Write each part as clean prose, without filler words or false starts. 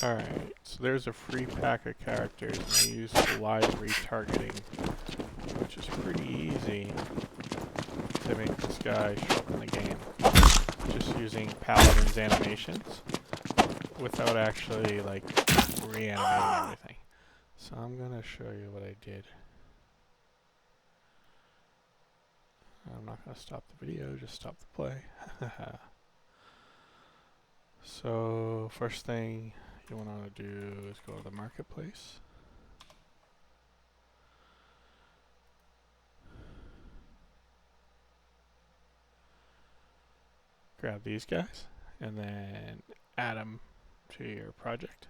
Alright, so there's a free pack of characters, and I use live retargeting, which is pretty easy to make this guy show up in the game. Just using Paladin's animations without actually, like, reanimating everything. So I'm gonna show you what I did. I'm not gonna stop the video, just stop the play. So, first thing you want to do is go to the marketplace. Grab these guys and then add them to your project.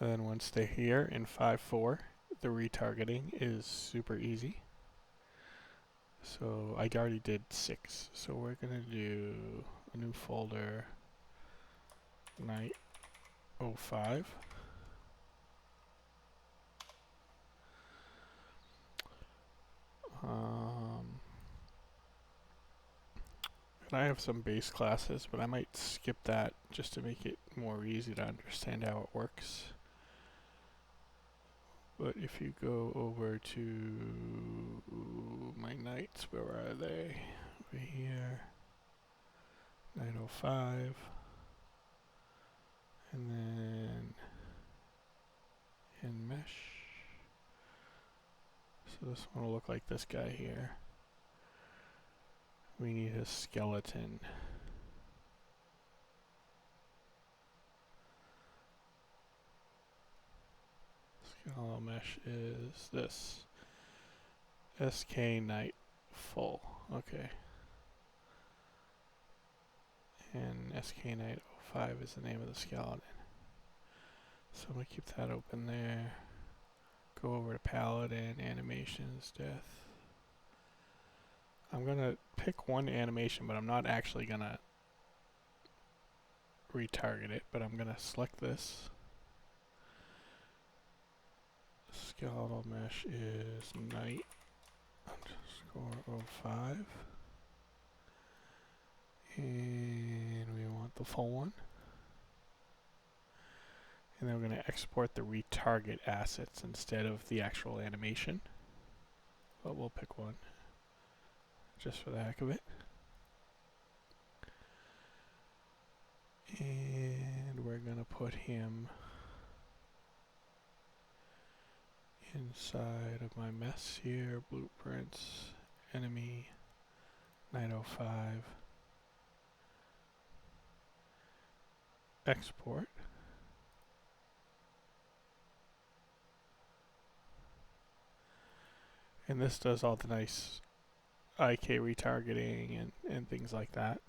And then once they're here in 5.4, the retargeting is super easy. So I already did 6. So we're going to do a new folder, night 05. And I have some base classes, but I might skip that just to make it more easy to understand how it works. But if you go over to my knights, where are they? Over here, 905, and then in mesh. So this one will look like this guy here. We need a skeleton. Skeletal mesh is this. SK Knight full. Okay. And SK Knight 05 is the name of the skeleton. So I'm going to keep that open there. Go over to Paladin, animations, death. I'm going to pick one animation, but I'm not actually going to retarget it, but I'm going to select this. Skeletal mesh is night _ 05. And we want the full one. And then we're going to export the retarget assets instead of the actual animation. But we'll pick one just for the heck of it. And we're going to put him inside of my mess here, blueprints, enemy, 905, export. And this does all the nice IK retargeting and things like that.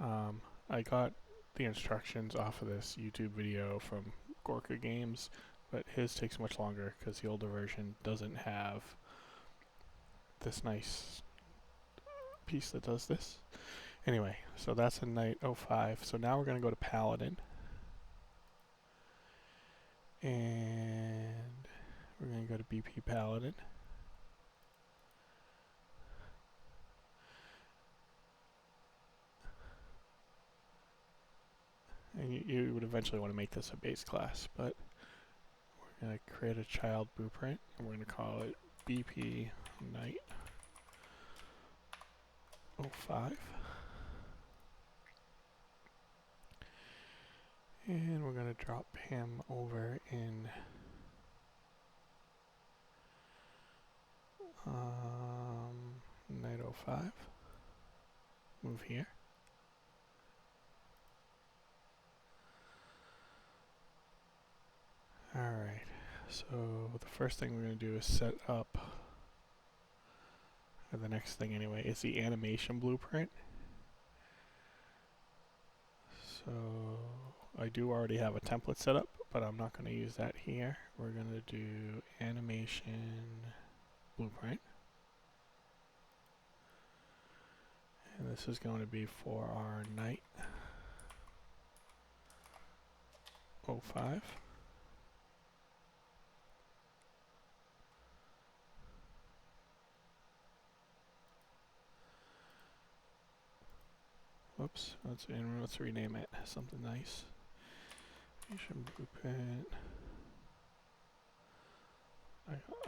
I got the instructions off of this YouTube video from Gorka Games, but his takes much longer because the older version doesn't have this nice piece that does this. Anyway, so that's a night 05. So now we're going to go to Paladin. And we're going to go to BP Paladin. And you would eventually want to make this a base class, but we're going to create a child blueprint, and we're going to call it BP Night 05. And we're going to drop him over in Night 05. Move here. Alright, so the first thing we're going to do is set up, or the next thing anyway, is the animation blueprint. So I do already have a template set up, but I'm not going to use that here. We're going to do animation blueprint. And this is going to be for our night 05. Whoops. Let's rename it something nice. Animation blueprint.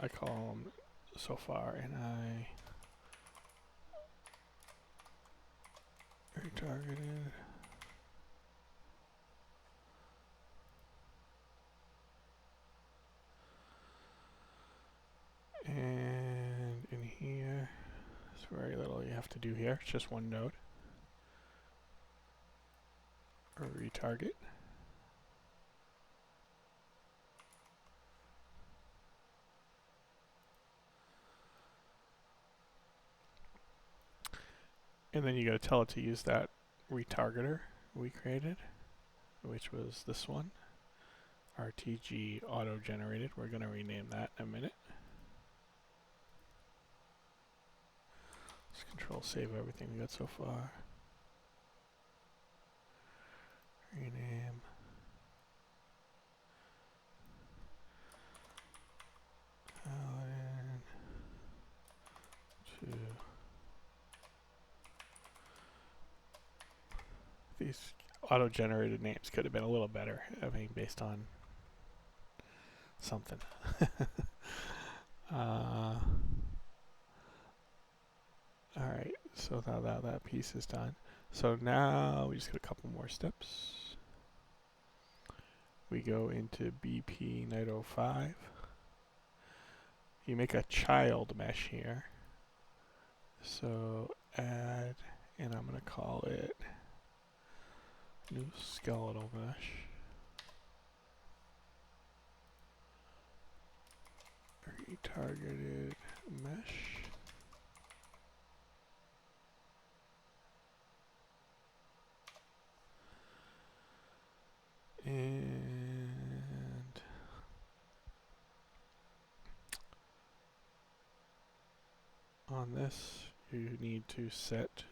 I call them so far, and I retargeted. And in here, there's very little you have to do here. It's just one node. Or retarget. And then you gotta tell it to use that retargeter we created, which was this one. RTG auto-generated. We're gonna rename that in a minute. Let's control save everything we got so far. Rename. Paladin. To these auto-generated names could have been a little better. I mean, based on something. Alright, so now that piece is done. So now we just got a couple more steps. We go into BP UE5. You make a child mesh here. So add, and I'm going to call it new skeletal mesh. Retargeted mesh. And on this, you need to set,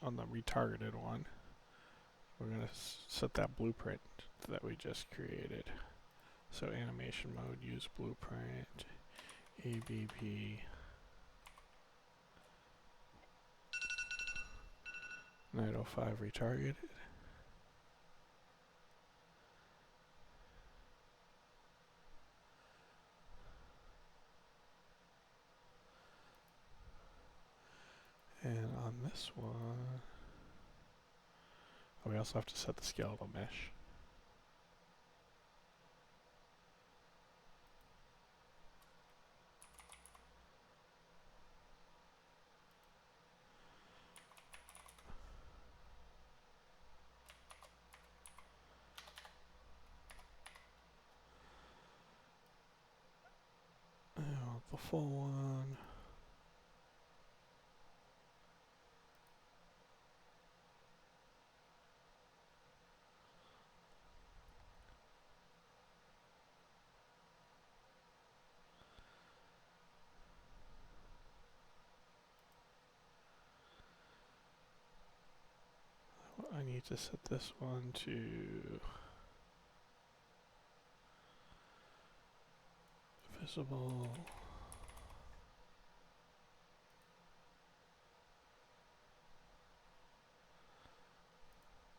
on the retargeted one, we're going to set that blueprint that we just created. So animation mode, use blueprint, ABP, UE5 retargeted. And on this one, we also have to set the skeletal mesh. The full one. I need to set this one to visible.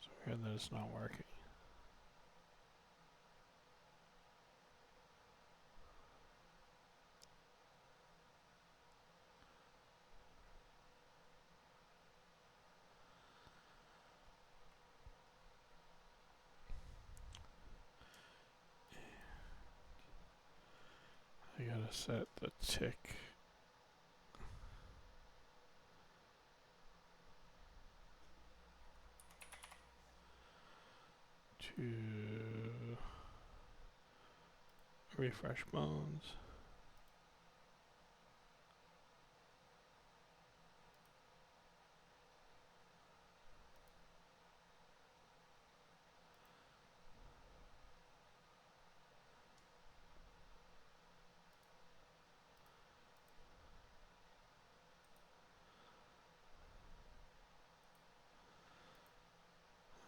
So weird that it's not working. I gotta set the tick to refresh bones.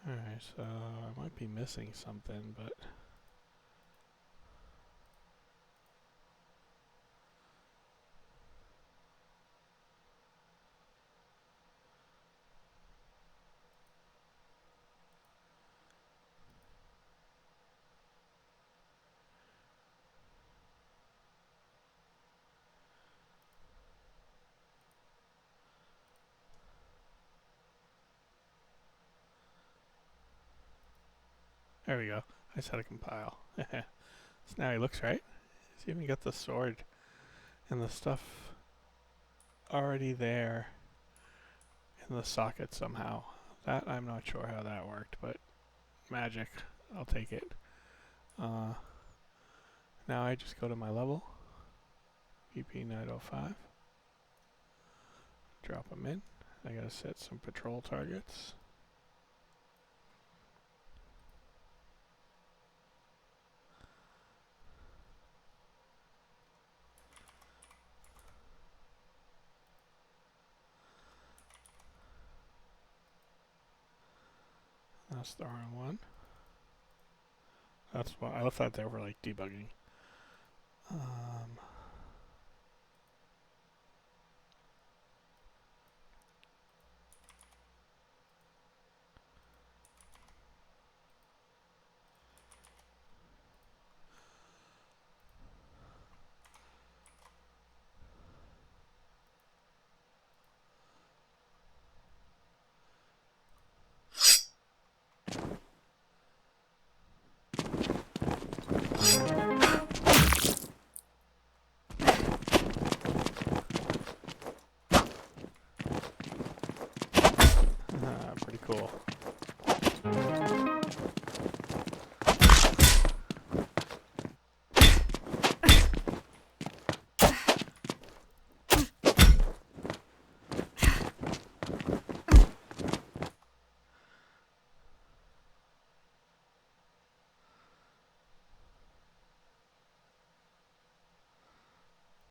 Alright, so I might be missing something, but There we go. I just had to compile. So now he looks right. He's even got the sword and the stuff already there in the socket somehow. That I'm not sure how that worked, but magic. I'll take it. Now I just go to my level. PP 905. Drop them in. I gotta set some patrol targets. That's the wrong one. That's why I thought they were like debugging. Pretty cool.